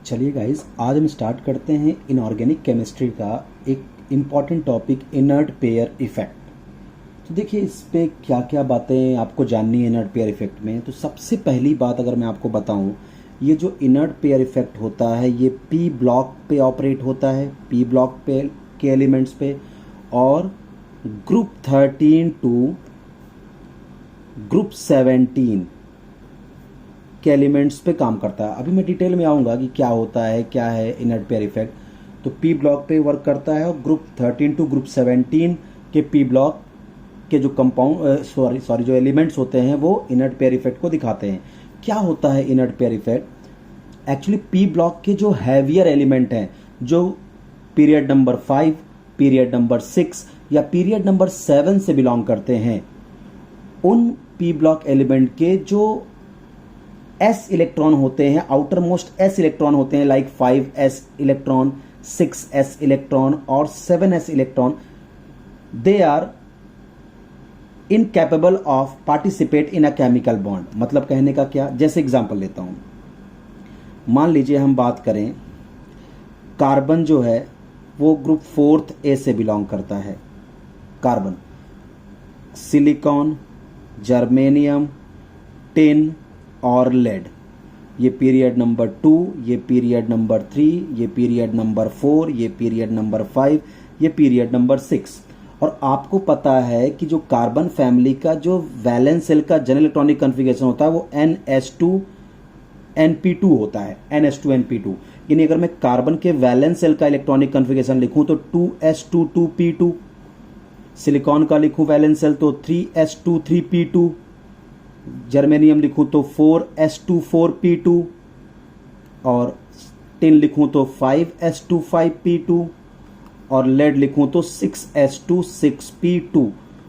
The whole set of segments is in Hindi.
चलिए गाइस, आज हम स्टार्ट करते हैं इनऑर्गेनिक केमिस्ट्री का एक important topic inert pair effect. तो देखिए, इस पे क्या क्या बातें आपको जाननी है इनर्ट पेयर इफेक्ट में। तो सबसे पहली बात अगर मैं आपको बताऊं, ये जो इनर्ट पेयर इफेक्ट होता है ये पी ब्लॉक पे ऑपरेट होता है, पी ब्लॉक पे के एलिमेंट्स पे, और ग्रुप 13 टू ग्रुप 17 के एलिमेंट्स पे काम करता है। अभी मैं डिटेल में आऊँगा कि क्या होता है, क्या है इनर्ट पेयर इफेक्ट। तो पी ब्लॉक पे वर्क करता है और ग्रुप 13 टू ग्रुप 17 के पी ब्लॉक के जो कंपाउंड जो एलिमेंट्स होते हैं वो इनर्ट पेयर इफेक्ट को दिखाते हैं। क्या होता है inert pair effect? Actually P block के जो हैवियर एलिमेंट हैं, जो पीरियड नंबर 5, पीरियड नंबर 6 या पीरियड नंबर 7 से बिलोंग करते हैं, उन पी ब्लॉक एलिमेंट के जो s इलेक्ट्रॉन होते हैं, आउटर मोस्ट s इलेक्ट्रॉन होते हैं, like 5s electron, 6s electron और 7s electron, they are incapable of participate in a chemical bond. मतलब कहने का क्या, जैसे एग्जांपल लेता हूं, मान लीजिए हम बात करें, कार्बन जो है वो ग्रुप 4th A से बिलोंग करता है। कार्बन, सिलिकॉन, जर्मेनियम, टिन और लेड, ये पीरियड नंबर 2, ये पीरियड नंबर 3, ये पीरियड नंबर 4, ये पीरियड नंबर 5, ये पीरियड नंबर 6। और आपको पता है कि जो कार्बन फैमिली का जो वैलेंस सेल का जनरल इलेक्ट्रॉनिक कॉन्फ़िगरेशन होता है वो NS2 NP2 होता है, NS2 NP2। यानी अगर मैं कार्बन के वैलेंस सेल का इलेक्ट्रॉनिक कॉन्फ़िगरेशन लिखूं तो 2s22p2, सिलिकॉन का लिखूं वैलेंस सेल तो 3s23p2, जर्मेनियम लिखूं तो 4s24p2 और टिन लिखूं तो 5s25p2 और लेड लिखूं तो 6s26p2।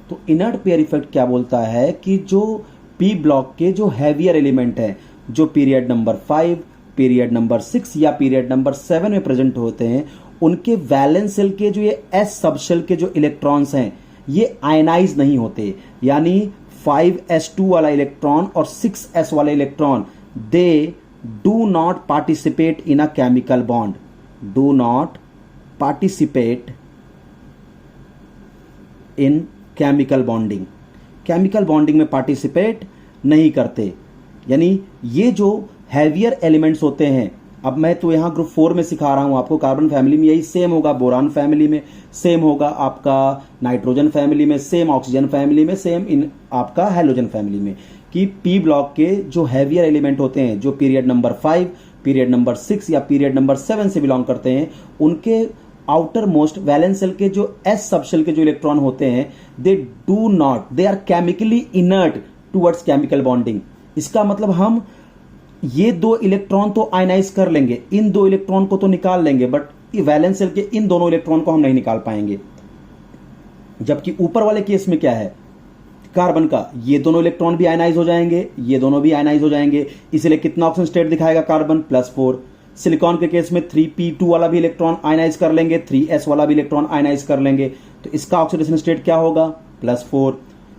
तो इनर्ट पेयर इफेक्ट क्या बोलता है कि जो पी ब्लॉक के जो हैवियर एलिमेंट है, जो पीरियड नंबर 5, पीरियड नंबर 6 या पीरियड नंबर 7 में प्रेजेंट होते हैं, उनके वैलेंस सेल के जो ये s सबशेल के जो इलेक्ट्रॉन्स हैं ये आयनाइज नहीं होते। यानी 5s2 वाला इलेक्ट्रॉन और 6s वाला electron, they do not participate in a chemical bond, do not participate in chemical bonding, chemical bonding में पार्टिसिपेट नहीं करते। यानी ये जो हैवियर एलिमेंट्स होते हैं, अब मैं तो यहां ग्रुप 4 में सिखा रहा हूं आपको, कार्बन फैमिली में यही सेम होगा, बोरान फैमिली में सेम होगा, आपका नाइट्रोजन फैमिली में सेम, ऑक्सीजन फैमिली में सेम, इन आपका हैलोजन फैमिली में, कि पी ब्लॉक के जो हैवियर एलिमेंट होते हैं, जो पीरियड नंबर 5, पीरियड नंबर 6 या पीरियड नंबर 7 से बिलोंग करते हैं, उनके आउटर मोस्ट वैलेंस सेल के जो एस सबशेल के जो इलेक्ट्रॉन होते हैं, they do not, they are chemically inert towards chemical bonding. इसका मतलब हम ये दो इलेक्ट्रॉन तो आयनाइज कर लेंगे, इन दो इलेक्ट्रॉन को तो निकाल लेंगे, बट वैलेंस सेल के इन दोनों इलेक्ट्रॉन को हम नहीं निकाल पाएंगे। जबकि ऊपर वाले केस में क्या है, कार्बन का ये दोनों इलेक्ट्रॉन भी आयनाइज हो जाएंगे, ये दोनों भी आयनाइज हो जाएंगे, इसलिए कितना ऑक्सीजन स्टेट दिखाएगा कार्बन, +4। सिलिकॉन के केस में 3p2 वाला भी इलेक्ट्रॉन आयनाइज कर लेंगे, 3s वाला भी इलेक्ट्रॉन आयनाइज कर लेंगे, तो इसका ऑक्सीडेशन स्टेट क्या होगा, +4।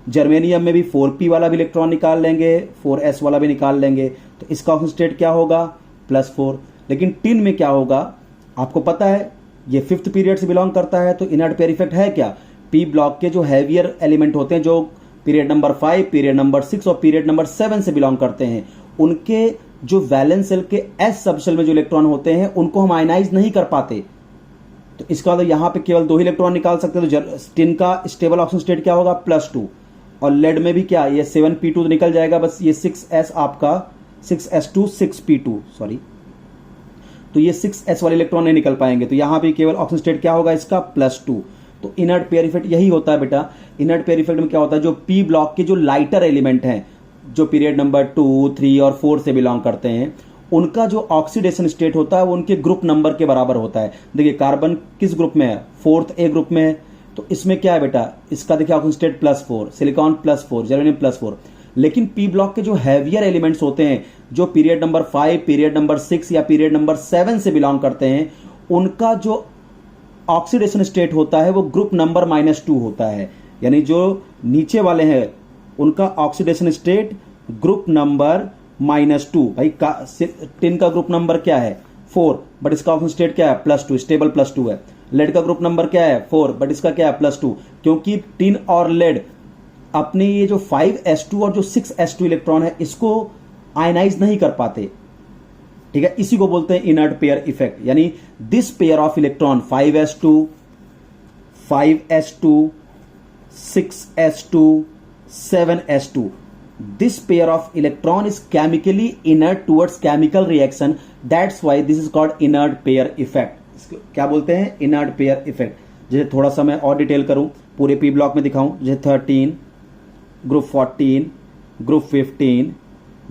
जर्मेनियम में भी 4p वाला भी इलेक्ट्रॉन निकाल लेंगे, 4s वाला भी निकाल लेंगे, तो इसका ऑक्सीजन स्टेट क्या होगा, +4। लेकिन टिन में क्या होगा, आपको पता है ये 5th पीरियड से बिलोंग करता है। तो इनर्ट पेयर इफेक्ट है क्या, पी ब्लॉक के जो हैवियर एलिमेंट होते हैं, जो पीरियड नंबर 5, पीरियड नंबर 6 और पीरियड नंबर 7 से बिलोंग करते हैं, उनके जो वैलेंस सेल के एस सबशेल में जो इलेक्ट्रॉन होते हैं उनको हम आयनाइज नहीं कर पाते। तो इसका मतलब यहां पे केवल 2 इलेक्ट्रॉन निकाल सकते हैं। तो टिन का स्टेबल ऑक्सीजन स्टेट क्या होगा, +2। और लेड में भी क्या, ये 7p2 तो निकल जाएगा, बस ये 6s आपका 6s2 6p2 सॉरी, तो ये 6s वाले इलेक्ट्रॉन नहीं निकल पाएंगे। तो यहां पे केवल ऑक्सीजन स्टेट क्या होगा इसका, +2। तो इनर्ट पेयर इफेक्ट यही होता है बेटा। इनर्ट पेयर इफेक्ट में क्या होता है, जो पी ब्लॉक के जो लाइटर एलिमेंट हैं, जो पीरियड नंबर 2, 3 और 4 से बिलोंग करते हैं, उनका जो ऑक्सीडेशन स्टेट होता है वो उनके ग्रुप नंबर के बराबर होता है। देखिए कार्बन किस ग्रुप में है, 4th A ग्रुप में है, तो इसमें क्या है बेटा, इसका देखिए ऑक्सीजन स्टेट +4, सिलिकॉन +4, जर्मेनियम +4। लेकिन पी ब्लॉक के जो हैवियर एलिमेंट्स होते हैं, जो पीरियड नंबर 5, पीरियड नंबर 6 या पीरियड नंबर 7 से बिलोंग करते हैं, उनका जो ऑक्सीडेशन स्टेट होता है वो ग्रुप नंबर -2 होता है। यानी जो नीचे वाले हैं उनका ऑक्सीडेशन स्टेट ग्रुप नंबर -2। भाई टिन का ग्रुप नंबर क्या है, 4, बट इसका ऑक्सीजन स्टेट क्या है +2, स्टेबल +2 है। लेड का ग्रुप नंबर क्या है 4, बट इसका क्या है +2, क्योंकि टिन और लेड अपने ये जो 5s2 और जो 6s2 इलेक्ट्रॉन है इसको आयनाइज नहीं कर पाते, ठीक है। इसी को बोलते हैं इनर्ट पेयर इफेक्ट, यानी this pair of electron 5s2, 6s2, 7s2, this pair of electron is chemically inert towards chemical reaction, that's why this is called inert pair effect। इसको क्या बोलते हैं inert pair effect। जैसे थोड़ा सा मैं और डिटेल करूं, पूरे पी ब्लॉक में दिखाऊं, जैसे 13, ग्रुप 14, ग्रुप 15,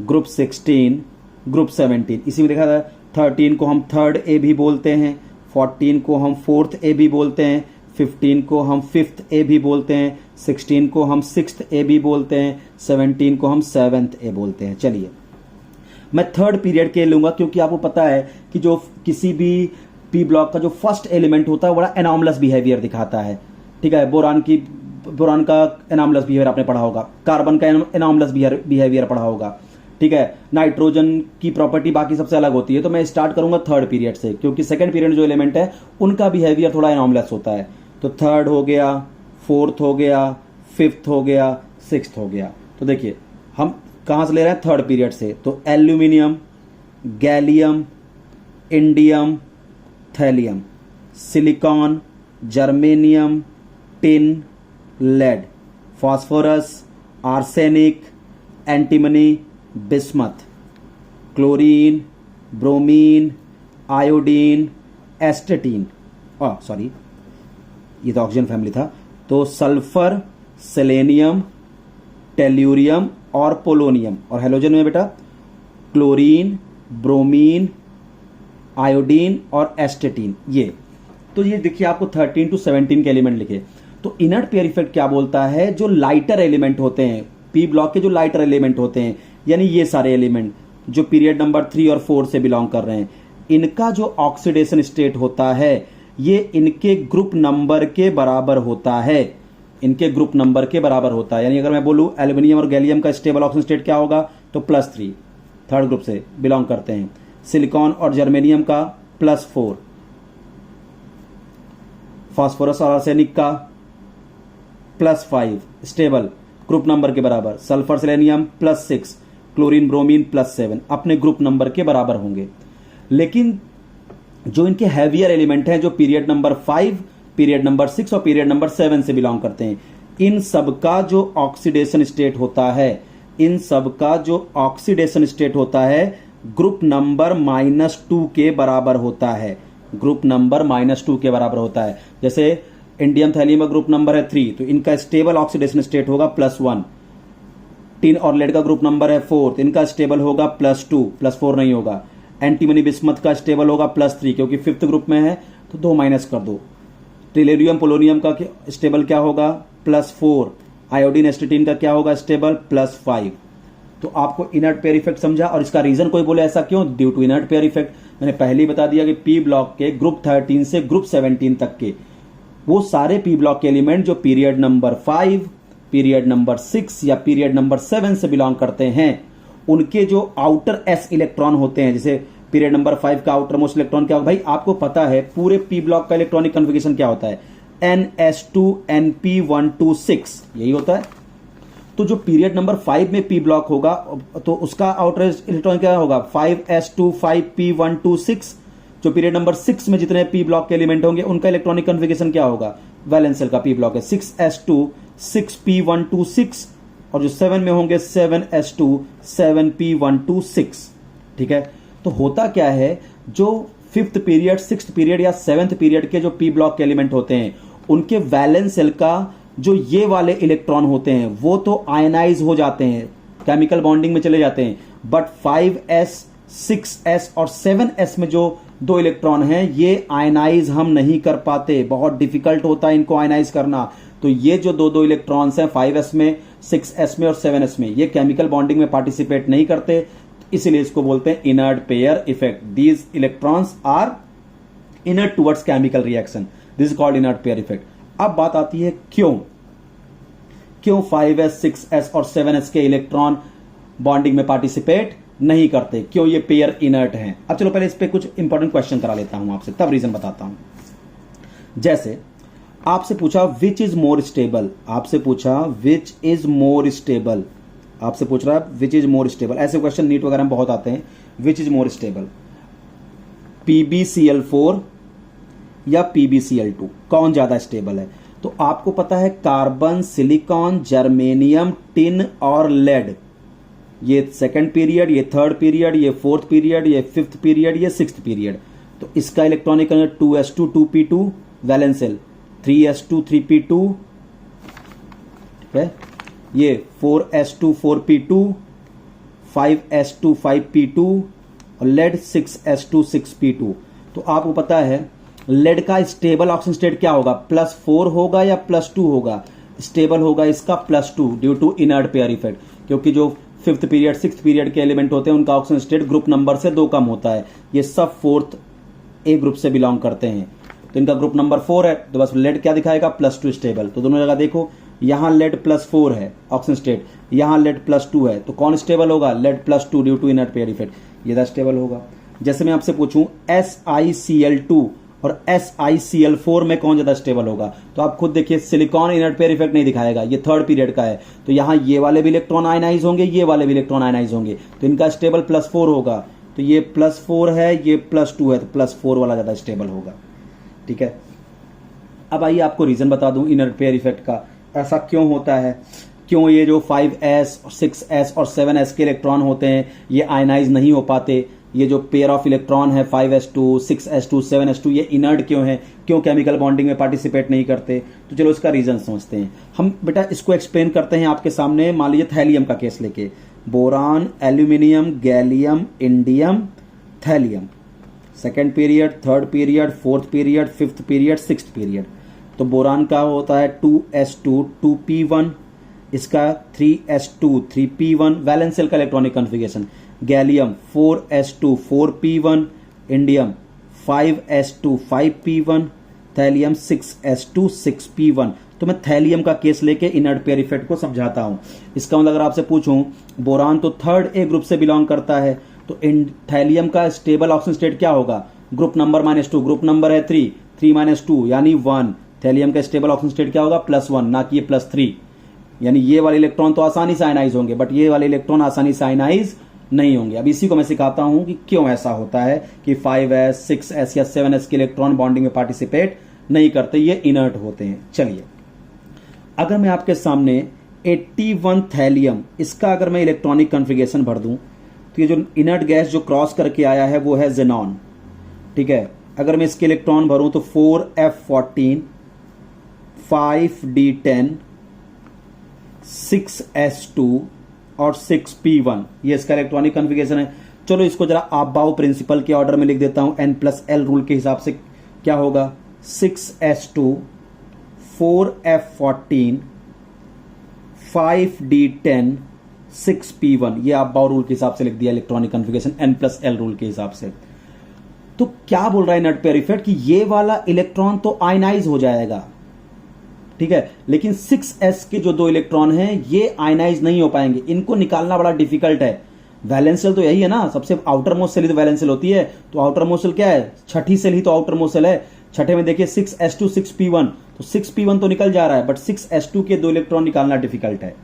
ग्रुप 16, ग्रुप 17, इसी में देखा था 13 को हम 3rd ए भी बोलते हैं, 14 को हम 4th ए भी बोलते हैं, 15 को हम 5th ए भी बोलते हैं, 16 को हम 6th ए भी बोलते हैं, 17 को हम 7th ए बोलते हैं। चलिए मैं 3rd पीरियड के लूंगा, क्योंकि आपको पता है कि जो किसी भी पी ब्लॉक का जो फर्स्ट एलिमेंट होता है बड़ा एनॉमलस बिहेवियर दिखाता है, ठीक है। बोरान का एनॉमलस बिहेवियर आपने पढ़ा होगा, कार्बन का एनॉमलस बिहेवियर पढ़ा होगा, ठीक है। नाइट्रोजन की प्रॉपर्टी बाकी सबसे अलग होती है। तो मैं स्टार्ट करूंगा 3rd पीरियड से, क्योंकि 2nd पीरियड जो एलिमेंट है उनका बिहेवियर थोड़ा एनॉमलस होता है। तो 3rd हो गया, 4th हो गया, 5th हो गया, 6th हो गया। तो देखिए हम कहां से ले रहे हैं 3rd पीरियड से, तो aluminium, gallium, indium, thallium, silicon, germanium, tin, lead, phosphorus, arsenic, antimony, bismuth, chlorine, bromine, iodine, astatine, sorry ये तो ऑक्सीजन फैमिली था, तो सल्फर, सेलेनियम, टेल्यूरियम और पोलोनियम, और हेलोजन में बेटा क्लोरीन, ब्रोमीन, आयोडीन और एस्टेटीन। ये तो ये देखिए आपको 13 to 17 के एलिमेंट लिखे। तो इनर्ट पेयर इफेक्ट क्या बोलता है, जो लाइटर एलिमेंट होते हैं पी ब्लॉक के, जो लाइटर एलिमेंट होते हैं, यानी ये सारे एलिमेंट जो पीरियड नंबर 3 और 4 से बिलोंग कर रहे हैं, इनका जो ऑक्सीडेशन स्टेट होता है ये इनके ग्रुप नंबर के बराबर होता है, इनके ग्रुप नंबर के बराबर होता है। यानी अगर मैं बोलूं एल्यूमिनियम और गैलियम का स्टेबल ऑक्सीजन स्टेट क्या होगा, तो +3, 3rd ग्रुप से बिलोंग करते हैं। सिलिकॉन और जर्मेनियम का +4, फास्फोरस और आर्सेनिक का +5 स्टेबल ग्रुप नंबर के बराबर, सल्फर सेलेनियम +6, क्लोरीन ब्रोमीन +7 अपने ग्रुप नंबर के बराबर होंगे। लेकिन जो इनके हैवियर एलिमेंट हैं, जो पीरियड नंबर 5, पीरियड नंबर 6 और पीरियड नंबर 7 से बिलोंग करते हैं, इन सबका जो ऑक्सीडेशन स्टेट होता है, इन सबका जो ऑक्सीडेशन स्टेट होता है ग्रुप नंबर -2 के बराबर होता है, ग्रुप नंबर -2 के बराबर होता है। जैसे इंडियम थैलियम का ग्रुप नंबर है 3, तो इनका स्टेबल ऑक्सीडेशन स्टेट होगा +1। टिन और लेड का ग्रुप नंबर है 4, तो इनका स्टेबल होगा +2, +4 नहीं होगा। एंटीमनी बिस्मथ का स्टेबल होगा +3, क्योंकि 5th ग्रुप में है तो 2 माइनस कर दो। टेलेरियम पोलोनियम का स्टेबल क्या होगा +4, आयोडीन एस्टेटीन का क्या होगा स्टेबल +5। तो आपको इनर्ट पेयर इफेक्ट समझा, और इसका रीजन कोई बोले ऐसा क्यों, due to inert pair effect. मैंने पहले ही बता दिया कि पी ब्लॉक के ग्रुप 13 से ग्रुप 17 तक के वो सारे पी ब्लॉक के एलिमेंट जो पीरियड नंबर 5, पीरियड नंबर 6 या पीरियड नंबर 7 से बिलोंग करते हैं, उनके जो आउटर s इलेक्ट्रॉन होते हैं, जैसे पीरियड नंबर 5 का आउटर मोस्ट इलेक्ट्रॉन क्या होगा, भाई आपको पता है पूरे पी ब्लॉक का इलेक्ट्रॉनिक कन्फिगरेशन क्या होता है, ns2np126 यही होता है। तो जो पीरियड नंबर 5 में पी ब्लॉक होगा तो उसका आउटर इलेक्ट्रॉन क्या होगा 5s2 5p126। जो पीरियड नंबर 6 में जितने पी ब्लॉक के एलिमेंट होंगे उनका इलेक्ट्रॉनिक कन्फिगरेशन क्या होगा, वैलेंस शेल का पी ब्लॉक है 6s2 6p126, और जो 7 में होंगे 7s2 7p126। ठीक है, तो होता क्या है, जो 5th पीरियड 6th पीरियड या 7th पीरियड के जो पी ब्लॉक के एलिमेंट होते हैं उनके वैलेंस शेल का जो ये वाले इलेक्ट्रॉन होते हैं वो तो आयनाइज हो जाते हैं, केमिकल बॉन्डिंग में चले जाते हैं, बट 5s 6s और 7s में जो दो इलेक्ट्रॉन हैं ये आयनाइज हम नहीं कर पाते, बहुत डिफिकल्ट होता है इनको आयनाइज करना। तो ये जो दो इलेक्ट्रॉन्स हैं 5s में 6s में और 7s में, ये केमिकल बॉन्डिंग में पार्टिसिपेट नहीं करते, इसीलिए इसको बोलते हैं inert pair effect. These electrons are inert towards chemical reaction, this is called inert pair effect. अब बात आती है क्यों 5s 6s और 7s के इलेक्ट्रॉन बॉन्डिंग में पार्टिसिपेट नहीं करते। क्यों? ये पेयर इनर्ट हैं। अब चलो पहले इस पे कुछ इंपॉर्टेंट क्वेश्चन करा लेता हूं आपसे, तब रीजन बताता हूं। जैसे आपसे पूछा विच इज मोर स्टेबल, आपसे पूछा विच इज मोर स्टेबल, आपसे पूछ रहा है विच इज मोर स्टेबल। ऐसे क्वेश्चन नीट वगैरह में बहुत आते हैं। Which is more stable, PbCl4 या PbCl2, कौन ज्यादा स्टेबल है? तो आपको पता है कार्बन, सिलिकॉन, जर्मेनियम, टिन और लेड, ये सेकंड पीरियड, ये थर्ड पीरियड, ये फोर्थ पीरियड, ये फिफ्थ पीरियड, ये सिक्स्थ पीरियड। तो इसका electronic 2s2 2p2 वैलेंसिल, 3s2 3p2, ठीक है, ये 4s2 4p2, 5s2 5p2 और लेड 6s2 6p2। तो आपको पता है लेड का स्टेबल ऑक्सीजन स्टेट क्या होगा? +4 होगा या +2 होगा? स्टेबल होगा इसका +2 due to inert pair effect, क्योंकि जो फिफ्थ पीरियड सिक्स्थ पीरियड के एलिमेंट होते हैं उनका ऑक्सीजन स्टेट ग्रुप नंबर से 2 कम होता है। ये सब फोर्थ ए ग्रुप से बिलोंग करते हैं, तो इनका ग्रुप नंबर 4 है, तो बस लेड क्या दिखाएगा? +2 स्टेबल। तो दोनों जगह देखो, यहां लेड +4 है ऑक्सीजन स्टेट, यहां लेड +2 है, तो कौन स्टेबल होगा? Lead +2 due to inert pair effect, ये स्टेबल होगा। जैसे मैं आपसे पूछूं SiCl2 और SiCl4 में कौन ज्यादा स्टेबल होगा? तो आप खुद देखिए, सिलिकॉन इनर्ट पेयर इफेक्ट नहीं दिखाएगा, ये थर्ड पीरियड का है, तो यहां ये वाले भी इलेक्ट्रॉन आयनाइज होंगे, ये वाले भी इलेक्ट्रॉन आयनाइज होंगे, तो इनका स्टेबल +4 होगा। तो ये +4 है, ये +2 है, तो +4 वाला ज्यादा स्टेबल होगा। ठीक है, अब आइए आपको रीजन बता दूं इनर्ट पेयर इफेक्ट का, ऐसा क्यों होता है, क्यों ये जो 5s 6s और 7s के इलेक्ट्रॉन होते हैं ये आयनाइज नहीं हो पाते। ये जो पेयर ऑफ इलेक्ट्रॉन है 5s2 6s2 7s2, ये इनर्ट क्यों है, क्यों केमिकल बॉन्डिंग में पार्टिसिपेट नहीं करते? तो चलो इसका रीजन समझते हैं हम। बेटा इसको एक्सप्लेन करते हैं आपके सामने। मान लीजिए थैलियम का केस लेके, boron, aluminium, gallium, indium, thallium, second period, third period, fourth period, fifth period, sixth period. तो बोरान का होता है 2s2 2p1, इसका 3s2 3p1 वैलेंसिल का electronic configuration. Gallium 4s2 4p1, indium 5s2 5p1, thallium 6s2 6p1। तो मैं थैलियम का केस लेके इनर्ट पेयर इफेक्ट को समझाता हूं। इसका मतलब अगर आपसे पूछूं, बोरान तो थर्ड ए ग्रुप से बिलोंग करता है, तो थैलियम का स्टेबल ऑक्सीजन स्टेट क्या होगा? ग्रुप नंबर -2, ग्रुप नंबर है 3 -2 यानी 1। थैलियम का स्टेबल ऑक्सीजन स्टेट क्या होगा? +1, ना कि ये +3। यानी ये वाले इलेक्ट्रॉन तो आसानी से आयनाइज होंगे, बट ये वाले इलेक्ट्रॉन आसानी से आयनाइज नहीं होंगे। अब इसी को मैं सिखाता हूं कि क्यों ऐसा होता है कि 5s 6s या 7s के इलेक्ट्रॉन बॉन्डिंग में पार्टिसिपेट नहीं करते, ये इनर्ट होते हैं। चलिए, अगर मैं आपके सामने 81 थैलियम, इसका अगर मैं इलेक्ट्रॉनिक कॉन्फ़िगरेशन भर दूं, तो ये जो इनर्ट गैस जो क्रॉस करके आया है वो है जेनॉन। ठीक है, अगर मैं इसके इलेक्ट्रॉन भरूं तो 4f14 5d10 6s2 और 6p1, ये इसका इलेक्ट्रॉनिक कॉन्फ़िगरेशन है। चलो इसको जरा आप प्रिंसिपल के ऑर्डर में लिख देता हूं। n+l रूल के हिसाब से क्या होगा? 6s2 4f14 5d10 6p1, ये आप रूल के हिसाब से लिख दिया इलेक्ट्रॉनिक कॉन्फ़िगरेशन n+l रूल के हिसाब से। तो क्या बोल रहा है इनर्ट पेयर इफेक्ट कि ये वाला इलेक्ट्रॉन तो आयनाइज हो जाएगा, ठीक है, लेकिन 6s के जो 2 इलेक्ट्रॉन हैं ये आयनाइज नहीं हो पाएंगे, इनको निकालना बड़ा डिफिकल्ट है। वैलेंस तो यही है ना, सबसे आउटर मोस्ट सेल ही तो वैलेंस होती है, तो आउटर मोस्ट सेल क्या है? छठी सेल ही तो आउटर मोस्ट सेल है। छठे में देखिए 6s2 6p1, तो 6p1 तो निकल जा रहा है, बट 6s2 के 2 इलेक्ट्रॉन निकालना डिफिकल्ट है।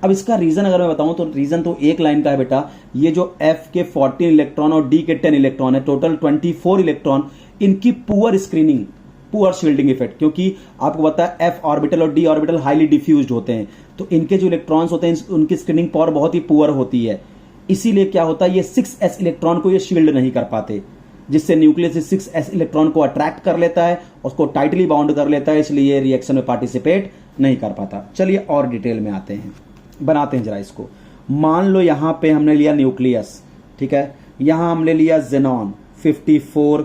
अब इसका रीजन अगर मैं बताऊं तो रीजन तो एक लाइन का है बेटा, ये जो f के 14 इलेक्ट्रॉन और d के 10 इलेक्ट्रॉन है, टोटल 24 इलेक्ट्रॉन, इनकी poor screening, poor shielding effect, क्योंकि आपको पता है f ऑर्बिटल और d ऑर्बिटल हाईली डिफ्यूज्ड होते हैं, तो इनके जो इलेक्ट्रॉन्स होते हैं उनकी स्क्रीनिंग पावर बहुत ही पुअर होती है। इसीलिए क्या होता है, ये 6s इलेक्ट्रॉन को ये शील्ड नहीं कर पाते, जिससे न्यूक्लियस 6s इलेक्ट्रॉन को अट्रैक्ट कर लेता है, उसको टाइटली बाउंड कर लेता है, इसलिए रिएक्शन में पार्टिसिपेट नहीं कर पाता। चलिए और डिटेल में आते हैं, बनाते हैं जरा इसको। मान लो यहां पे हमने लिया न्यूक्लियस, ठीक है, यहां हमने लिया जेनॉन 54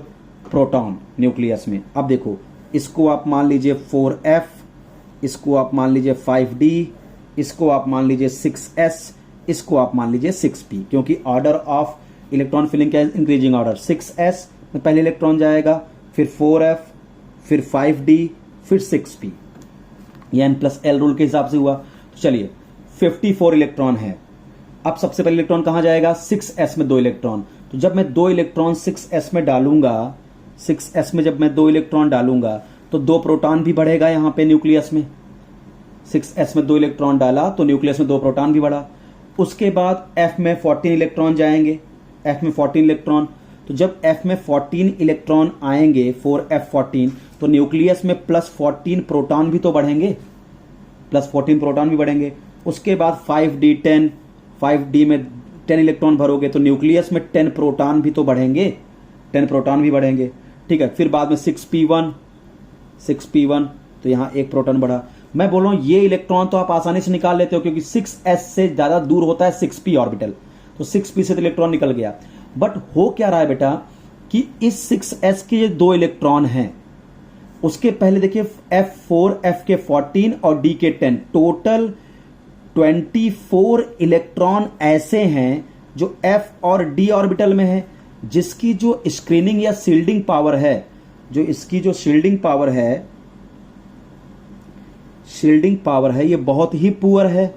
प्रोटॉन न्यूक्लियस में। अब देखो, इसको आप मान लीजिए 4f, इसको आप मान लीजिए 5d, इसको आप मान लीजिए 6s, इसको आप मान लीजिए 6p, क्योंकि ऑर्डर ऑफ इलेक्ट्रॉन फिलिंग क्या है? Increasing order. 6s में पहले इलेक्ट्रॉन जाएगा, फिर 4f, फिर 5d, फिर 6p, ये n+l रूल के हिसाब से हुआ। तो चलिए 54 इलेक्ट्रॉन है, अब सबसे पहले इलेक्ट्रॉन कहां जाएगा, 6s में 2 इलेक्ट्रॉन। तो जब मैं 2 इलेक्ट्रॉन 6s में डालूंगा, 6s में जब मैं 2 इलेक्ट्रॉन डालूंगा तो 2 प्रोटॉन भी बढ़ेगा यहां पे न्यूक्लियस में। 6s में 2 इलेक्ट्रॉन डाला तो न्यूक्लियस में 2 प्रोटॉन भी बढ़ा। उसके बाद f में 14 इलेक्ट्रॉन जाएंगे, f में 14 इलेक्ट्रॉन। तो जब f में 14 इलेक्ट्रॉन आएंगे 4f14, तो न्यूक्लियस में प्लस 14 प्रोटॉन भी तो बढ़ेंगे, प्लस 14 प्रोटॉन भी बढ़ेंगे। उसके बाद 5d10, 5d में 10 इलेक्ट्रॉन भरोगे तो न्यूक्लियस में 10 प्रोटॉन भी तो बढ़ेंगे, 10 प्रोटॉन भी बढ़ेंगे, ठीक है। फिर बाद में 6p1, 6p1, तो यहां 1 प्रोटॉन बढ़ा। मैं बोल रहा हूं ये इलेक्ट्रॉन तो आप आसानी से निकाल लेते हो क्योंकि 6s से ज्यादा दूर होता है 6p ऑर्बिटल, तो 6p से तो इलेक्ट्रॉन निकल गया। बट हो क्या रहा है बेटा कि इस 6s के 2 इलेक्ट्रॉन हैं, उसके पहले देखिए f4, f के 14 और d के 10, टोटल 24 इलेक्ट्रॉन ऐसे हैं जो f और d ऑर्बिटल में है, जिसकी जो स्क्रीनिंग या शील्डिंग पावर है, जो इसकी जो शील्डिंग पावर है, शील्डिंग पावर है, ये बहुत ही पुअर है।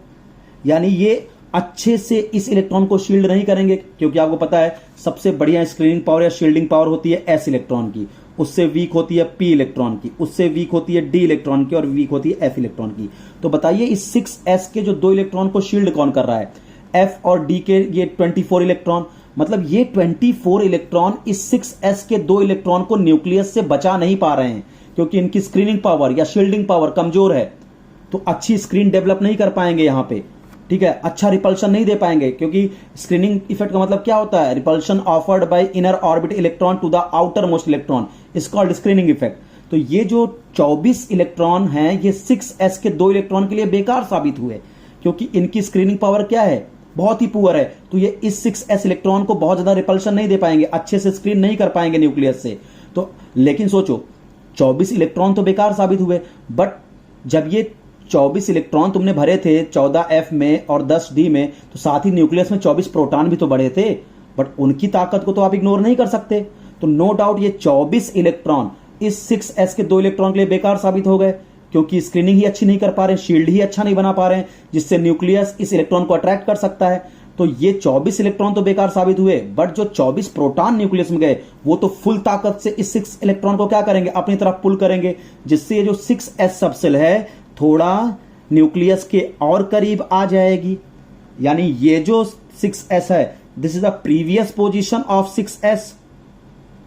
यानी ये अच्छे से इस इलेक्ट्रॉन को शील्ड नहीं करेंगे, क्योंकि आपको पता है सबसे बढ़िया स्क्रीनिंग पावर या शील्डिंग पावर होती है s इलेक्ट्रॉन की, उससे वीक होती है p इलेक्ट्रॉन की, उससे वीक होती है d इलेक्ट्रॉन की और वीक होती है f इलेक्ट्रॉन की। तो बताइए इस 6s के जो 2 इलेक्ट्रॉन को शील्ड कौन कर रहा है, f और d के ये 24 इलेक्ट्रॉन। मतलब ये 24 इलेक्ट्रॉन इस 6s के 2 इलेक्ट्रॉन को न्यूक्लियस से बचा नहीं पा रहे हैं, क्योंकि इनकी स्क्रीनिंग पावर या शील्डिंग पावर कमजोर है, तो अच्छी स्क्रीन डेवलप नहीं कर पाएंगे यहां पे, ठीक है। अच्छा रिपल्शन नहीं दे पाएंगे, क्योंकि स्क्रीनिंग इफेक्ट का मतलब क्या होता है, repulsion offered by inner orbit electron to the outermost electron is called screening effect. तो ये जो 24 इलेक्ट्रॉन हैं ये 6s के 2 इलेक्ट्रॉन के लिए बेकार साबित हुए, क्योंकि इनकी स्क्रीनिंग पावर क्या है, बहुत ही पुअर है। तो ये इस 6s इलेक्ट्रॉन को बहुत ज्यादा रिपल्शन नहीं दे पाएंगे, अच्छे से स्क्रीन नहीं कर पाएंगे न्यूक्लियस से। तो लेकिन सोचो 24 इलेक्ट्रॉन तो बेकार साबित हुए, बट जब ये 24 इलेक्ट्रॉन तुमने भरे थे 14f में और 10d में, तो साथ ही न्यूक्लियस में 24 प्रोटॉन भी तो बढ़े थे, बट उनकी ताकत को तो आप इग्नोर नहीं कर सकते। तो नो डाउट ये 24 इलेक्ट्रॉन इस 6s के 2 इलेक्ट्रॉन के लिए बेकार साबित हो गए, क्योंकि स्क्रीनिंग ही अच्छी नहीं कर पा रहे, शील्ड ही अच्छा नहीं बना पा रहे हैं, जिससे न्यूक्लियस इस इलेक्ट्रॉन को अट्रैक्ट कर सकता है। तो ये 24 इलेक्ट्रॉन तो बेकार साबित हुए, बट जो 24 प्रोटॉन न्यूक्लियस में गए वो तो फुल ताकत से इस 6 इलेक्ट्रॉन को क्या करेंगे, अपनी तरफ पुल करेंगे, जिससे ये जो 6s सबसेल है थोड़ा न्यूक्लियस के और करीब आ जाएगी। यानी ये जो 6s है, this is the previous position of 6s,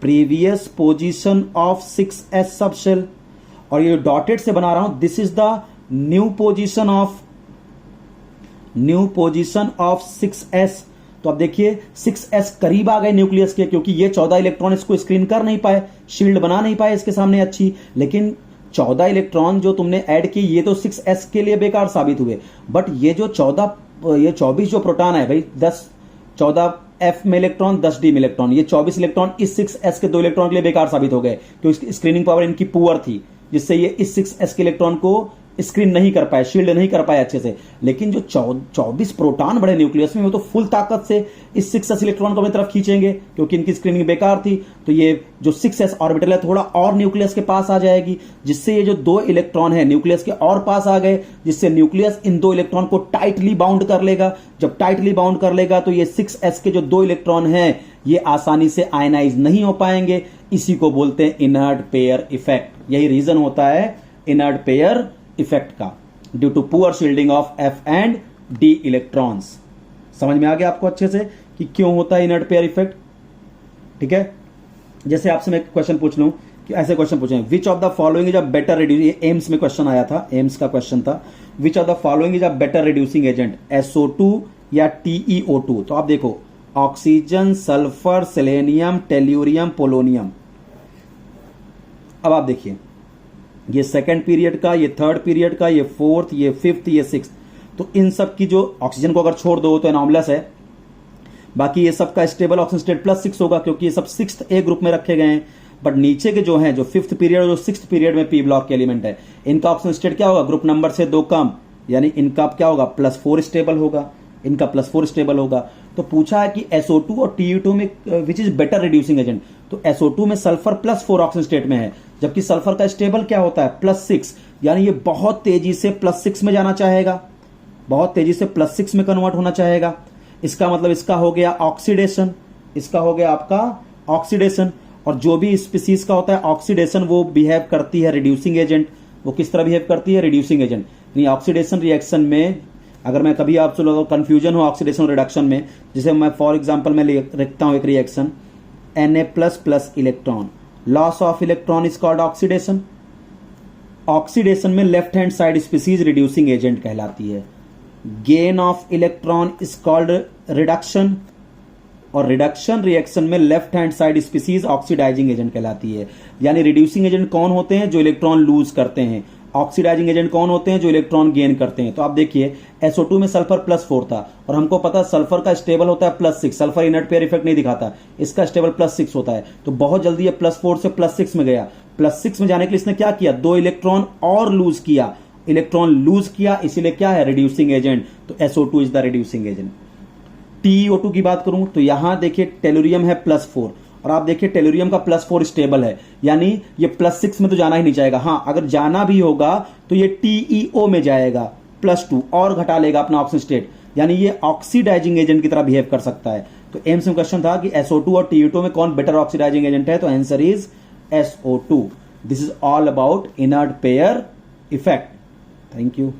previous position of 6s subshell, और ये डॉटेड से बना रहा हूं, this is the new position of 6s। तो अब देखिए 6s करीब आ गए न्यूक्लियस के, क्योंकि ये 14 इलेक्ट्रॉन इसको स्क्रीन कर नहीं पाए, शील्ड बना नहीं पाए इसके सामने अच्छी। लेकिन 14 इलेक्ट्रॉन जो तुमने ऐड किए ये तो 6s के लिए बेकार साबित हुए, बट ये जो 24 जो प्रोटॉन है भाई, 14f में इलेक्ट्रॉन 10d में इलेक्ट्रॉन, ये 24 इलेक्ट्रॉन इस 6s के 2 इलेक्ट्रॉन के लिए बेकार साबित हो गए, क्योंकि स्क्रीनिंग पावर इनकी पुअर थी, जिससे ये इस 6s के इलेक्ट्रॉन को स्क्रीन नहीं कर पाए, शील्ड नहीं कर पाए अच्छे से। लेकिन जो 24 प्रोटॉन बड़े न्यूक्लियस में, वो तो फुल ताकत से इस 6s इलेक्ट्रॉन को अपनी तरफ खींचेंगे, क्योंकि इनकी स्क्रीनिंग बेकार थी। तो ये जो 6s ऑर्बिटल है थोड़ा और न्यूक्लियस के पास आ जाएगी, जिससे ये जो 2 इलेक्ट्रॉन है न्यूक्लियस के और पास आ गए, जिससे न्यूक्लियस इन 2 इलेक्ट्रॉन को टाइटली बाउंड कर लेगा। जब टाइटली बाउंड कर लेगा तो ये 6s के जो 2 इलेक्ट्रॉन हैं ये आसानी से आयनाइज नहीं हो पाएंगे। इसी को बोलते हैं इनर्ट पेयर इफेक्ट। यही रीजन होता है इनर्ट पेयर इफेक्ट का, due to poor shielding of f and d electrons. समझ में आ गया आपको अच्छे से कि क्यों होता है इनर्ट पेयर इफेक्ट, ठीक है। जैसे आपसे मैं क्वेश्चन पूछ लूं कि ऐसे क्वेश्चन पूछें, which of the following is a better reduce, ये एम्स में क्वेश्चन आया था, एम्स का क्वेश्चन था, which of the following is a better reducing agent, SO2 या TeO2। तो आप देखो oxygen, sulphur, selenium, tellurium, polonium. अब आप देखिए ये सेकंड पीरियड का, ये थर्ड पीरियड का, ये फोर्थ, ये फिफ्थ, ये सिक्स्थ। तो इन सब की जो ऑक्सीजन को अगर छोड़ दो तो एनॉमलस है, बाकी ये सब का स्टेबल ऑक्सीजन स्टेट +6 होगा, क्योंकि ये सब 6th A ग्रुप में रखे गए हैं। बट नीचे के जो हैं, जो 5th पीरियड और जो 6th पीरियड में P ब्लॉक के एलिमेंट है, इनका ऑक्सीजन स्टेट क्या होगा, ग्रुप नंबर से 2 कम, यानी इनका क्या होगा, +4 स्टेबल होगा, इनका +4 स्टेबल होगा। तो पूछा है कि SO2 और TeO2 में which is better reducing agent. तो SO2 में सल्फर +4 ऑक्सीजन स्टेट में है, जबकि सल्फर का स्टेबल क्या होता है, +6, यानी ये बहुत तेजी से +6 में जाना चाहेगा, बहुत तेजी से +6 में कन्वर्ट होना चाहेगा। इसका मतलब इसका हो गया ऑक्सीडेशन, इसका हो गया आपका ऑक्सीडेशन। और जो भी स्पीसीज का होता है ऑक्सीडेशन वो बिहेव करती है रिड्यूसिंग एजेंट। वो किस तरह बिहेव करती है? Reducing agent. यानी ऑक्सीडेशन रिएक्शन में अगर मैं कभी आपसे लोगों को कंफ्यूजन हो ऑक्सीडेशन रिडक्शन में, जैसे मैं फॉर एग्जांपल मैं लिखता हूं एक reaction Na++ electron, loss of electron is called oxidation. Oxidation में left hand side species reducing agent कहलाती है। Gain of electron is called reduction, और रिडक्शन रिएक्शन में left hand side species oxidising agent कहलाती है। यानी रिड्यूसिंग एजेंट कौन होते हैं? जो इलेक्ट्रॉन लूज करते हैं। ऑक्सीडाइजिंग एजेंट कौन होते हैं? जो इलेक्ट्रॉन गेन करते हैं। तो आप देखिए SO2 में सल्फर +4 था, और हमको पता है सल्फर का स्टेबल होता है +6। सल्फर इनर्ट पेयर इफेक्ट नहीं दिखाता, इसका स्टेबल +6 होता है। तो बहुत जल्दी ये +4 से +6 में गया। +6 में जाने के लिए इसने क्या किया? 2 इलेक्ट्रॉन और लूज किया। इलेक्ट्रॉन लूज किया, इसीलिए क्या है? Reducing agent. तो SO2 is the reducing agent. TiO2 की बात करूं तो यहां देखिए टेलुरियम है +4, और आप देखिए टेलुरियम का +4 स्टेबल है, यानी ये +6 में तो जाना ही नहीं चाहेगा। हां, अगर जाना भी होगा तो ये TeO में जाएगा, +2 और घटा लेगा अपना ऑक्सीजन स्टेट, यानी ये ऑक्सीडाइजिंग एजेंट की तरह बिहेव कर सकता है। तो एम्स में क्वेश्चन था कि SO2 और TiO2 में कौन बेटर ऑक्सीडाइजिंग एजेंट है? तो answer is SO2। This is all about inert pair effect. Thank you.